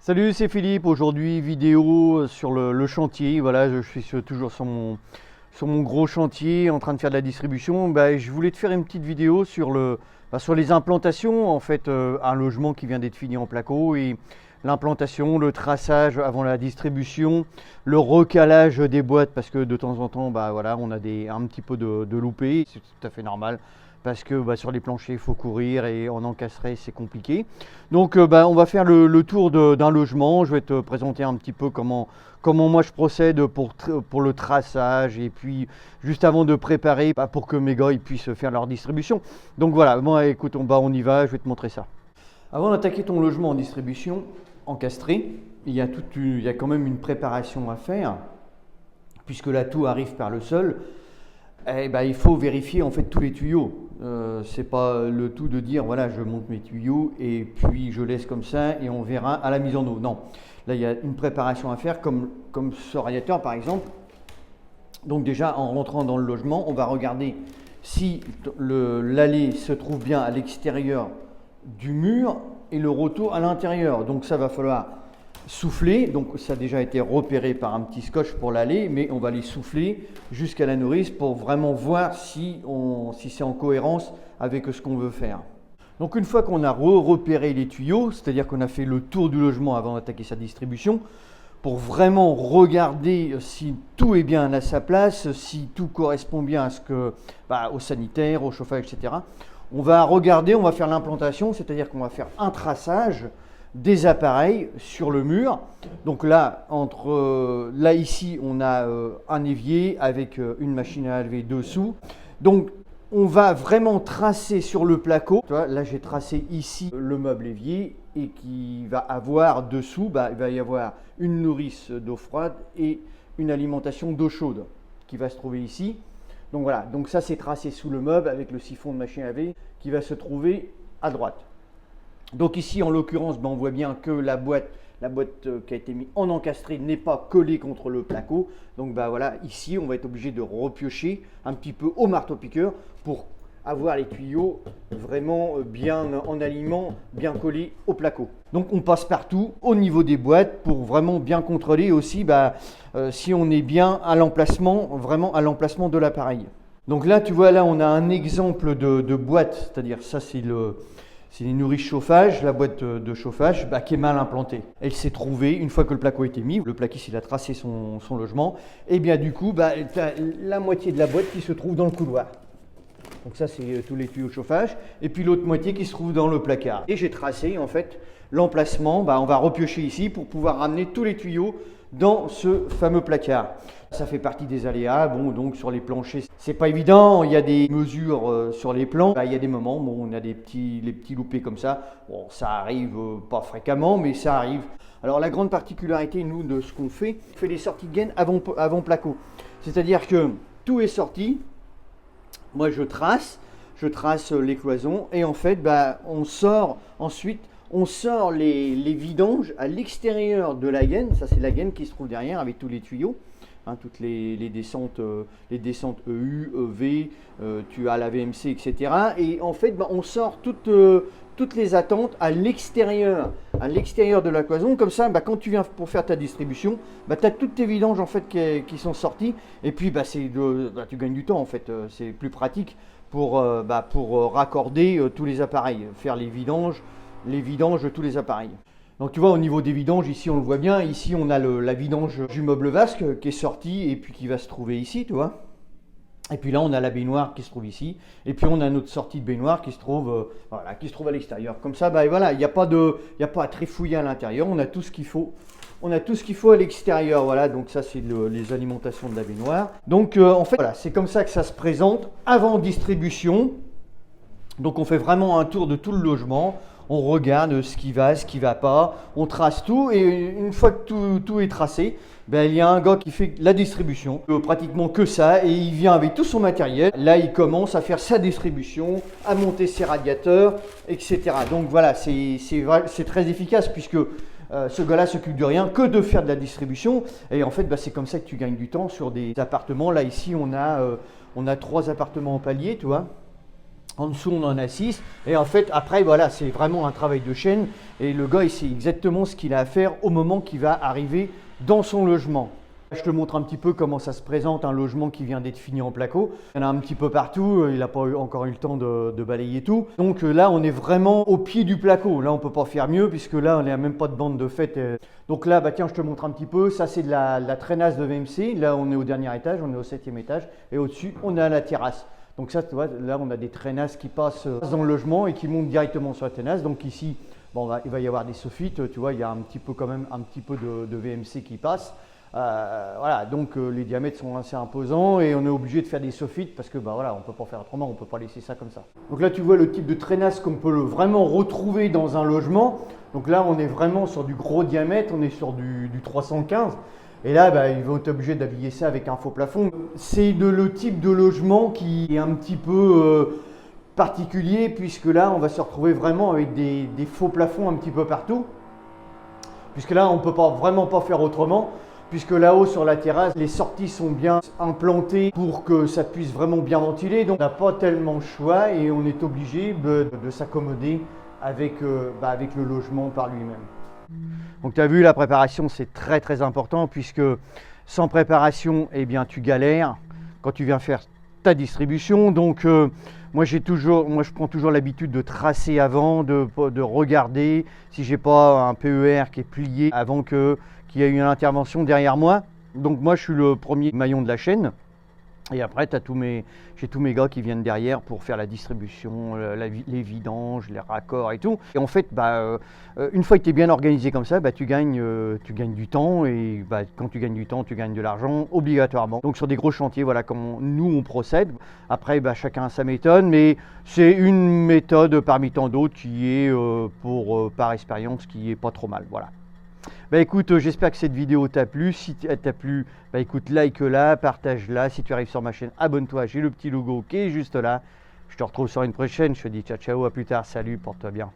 Salut, c'est Philippe. Aujourd'hui, vidéo sur le chantier. Voilà, je suis toujours sur mon gros chantier en train de faire de la distribution. Je voulais te faire une petite vidéo sur les implantations. En fait, un logement qui vient d'être fini en placo et l'implantation, le traçage avant la distribution, le recalage des boîtes parce que de temps en temps, voilà, on a un petit peu de loupés. C'est tout à fait normal. Parce que sur les planchers, il faut courir et en encastré, c'est compliqué. Donc, on va faire le tour d'un logement. Je vais te présenter un petit peu comment moi je procède pour le traçage et puis juste avant de préparer pour que mes gars ils puissent faire leur distribution. Donc voilà, bon, écoute, on y va, je vais te montrer ça. Avant d'attaquer ton logement en distribution encastré, il y a quand même une préparation à faire puisque là tout arrive par le sol. Il faut vérifier en fait tous les tuyaux. C'est pas le tout de dire voilà je monte mes tuyaux et puis je laisse comme ça et on verra à la mise en eau. Non, là il y a une préparation à faire comme ce radiateur par exemple. Donc déjà en rentrant dans le logement, on va regarder si l'allée se trouve bien à l'extérieur du mur et le rotto à l'intérieur. Donc ça va falloir souffler, donc ça a déjà été repéré par un petit scotch pour l'allée, mais on va les souffler jusqu'à la nourrice pour vraiment voir si c'est en cohérence avec ce qu'on veut faire. Donc une fois qu'on a repéré les tuyaux, c'est-à-dire qu'on a fait le tour du logement avant d'attaquer sa distribution, pour vraiment regarder si tout est bien à sa place, si tout correspond bien au sanitaire, au chauffage, etc. On va faire l'implantation, c'est-à-dire qu'on va faire un traçage des appareils sur le mur. Donc là, ici, on a un évier avec une machine à laver dessous. Donc, on va vraiment tracer sur le placo. Là, j'ai tracé ici le meuble évier et qui va avoir dessous, il va y avoir une nourrice d'eau froide et une alimentation d'eau chaude qui va se trouver ici. Donc voilà, donc ça c'est tracé sous le meuble avec le siphon de machine à laver qui va se trouver à droite. Donc ici, en l'occurrence, on voit bien que la boîte qui a été mise en encastré n'est pas collée contre le placo. Donc voilà, ici, on va être obligé de repiocher un petit peu au marteau-piqueur pour avoir les tuyaux vraiment bien en alignement, bien collés au placo. Donc on passe partout au niveau des boîtes pour vraiment bien contrôler aussi si on est bien à l'emplacement, vraiment à l'emplacement de l'appareil. Donc là, tu vois, là on a un exemple de boîte, c'est-à-dire ça c'est les nourrices chauffage, la boîte de chauffage qui est mal implantée. Elle s'est trouvée, une fois que le placo a été mis, le plaquiste il a tracé son logement, et bien du coup, tu as la moitié de la boîte qui se trouve dans le couloir. Donc ça, c'est tous les tuyaux de chauffage, et puis l'autre moitié qui se trouve dans le placard. Et j'ai tracé en fait l'emplacement, on va repiocher ici pour pouvoir ramener tous les tuyaux dans ce fameux placard. Ça fait partie des aléas. Donc sur les planchers, c'est pas évident. Il y a des mesures sur les plans. Il y a des moments, on a les petits loupés comme ça. Bon, ça arrive pas fréquemment, mais ça arrive. Alors la grande particularité, nous, de ce qu'on fait, on fait les sorties de gaine avant placo. C'est-à-dire que tout est sorti. Moi, je trace les cloisons et en fait, on sort les vidanges à l'extérieur de la gaine. Ça, c'est la gaine qui se trouve derrière avec tous les tuyaux. Toutes les descentes EU, EV, tu as la VMC, etc. Et en fait, on sort toutes les attentes à l'extérieur de la cloison. Comme ça, quand tu viens pour faire ta distribution, tu as toutes tes vidanges en fait qui sont sorties. Et puis, tu gagnes du temps en fait. C'est plus pratique pour raccorder tous les appareils, faire les vidanges de tous les appareils. Donc tu vois, au niveau des vidanges, ici on le voit bien, ici on a la vidange du meuble vasque qui est sortie et puis qui va se trouver ici, tu vois. Et puis là on a la baignoire qui se trouve ici, et puis on a notre sortie de baignoire qui se trouve à l'extérieur. Comme ça, il n'y a pas à trifouiller à l'intérieur, on a tout ce qu'il faut. On a tout ce qu'il faut à l'extérieur, voilà, donc ça c'est les alimentations de la baignoire. Donc en fait, voilà, c'est comme ça que ça se présente avant distribution. Donc on fait vraiment un tour de tout le logement. On regarde ce qui va pas, on trace tout et une fois que tout est tracé, il y a un gars qui fait la distribution, pratiquement que ça, et il vient avec tout son matériel. Là, il commence à faire sa distribution, à monter ses radiateurs, etc. Donc voilà, c'est très efficace puisque ce gars-là s'occupe de rien que de faire de la distribution. Et en fait, c'est comme ça que tu gagnes du temps sur des appartements. Là, ici, on a 3 appartements en palier, tu vois. En dessous, on en a 6. Et en fait, après, voilà, c'est vraiment un travail de chaîne. Et le gars, il sait exactement ce qu'il a à faire au moment qu'il va arriver dans son logement. Je te montre un petit peu comment ça se présente, un logement qui vient d'être fini en placo. Il y en a un petit peu partout, il n'a pas encore eu le temps de balayer tout. Donc là, on est vraiment au pied du placo. Là, on ne peut pas faire mieux puisque là, on n'a même pas de bande de fête. Donc là, bah, tiens, je te montre un petit peu. Ça, c'est de la traînasse de VMC. Là, on est au dernier étage, on est au 7e étage. Et au-dessus, on a la terrasse. Donc ça, tu vois, là, on a des traînasses qui passent dans le logement et qui montent directement sur la terrasse. Donc ici, bon, il va y avoir des soffites. Tu vois, il y a un petit peu quand même un petit peu de VMC qui passe. Voilà, donc les diamètres sont assez imposants et on est obligé de faire des soffites parce que bah, voilà, on ne peut pas faire autrement, on ne peut pas laisser ça comme ça. Donc là, tu vois le type de traînasse qu'on peut vraiment retrouver dans un logement. Donc là, on est vraiment sur du gros diamètre, on est sur du 315. Et là, bah, ils vont être obligés d'habiller ça avec un faux plafond. C'est le type de logement qui est un petit peu particulier puisque là, on va se retrouver vraiment avec des faux plafonds un petit peu partout. Puisque là, on ne peut vraiment pas faire autrement. Puisque là-haut sur la terrasse, les sorties sont bien implantées pour que ça puisse vraiment bien ventiler. Donc on n'a pas tellement le choix et on est obligé de s'accommoder avec le logement par lui-même. Donc tu as vu, la préparation c'est très très important puisque sans préparation, eh bien, tu galères quand tu viens faire ta distribution. Donc moi je prends toujours l'habitude de tracer avant, de regarder si j'ai pas un PER qui est plié avant qu'il y ait une intervention derrière moi. Donc moi je suis le premier maillon de la chaîne. Et après, j'ai tous mes gars qui viennent derrière pour faire la distribution, les vidanges, les raccords et tout. Et en fait, une fois que tu es bien organisé comme ça, tu gagnes du temps. Et quand tu gagnes du temps, tu gagnes de l'argent obligatoirement. Donc sur des gros chantiers, voilà comment nous on procède. Après, chacun a sa méthode, mais c'est une méthode parmi tant d'autres qui est, par expérience, qui est pas trop mal. Voilà. Écoute, j'espère que cette vidéo t'a plu. Si elle t'a plu, écoute, like-la, partage-la. Si tu arrives sur ma chaîne, abonne-toi. J'ai le petit logo qui est juste là. Je te retrouve sur une prochaine. Je te dis ciao, ciao, à plus tard. Salut, porte-toi bien.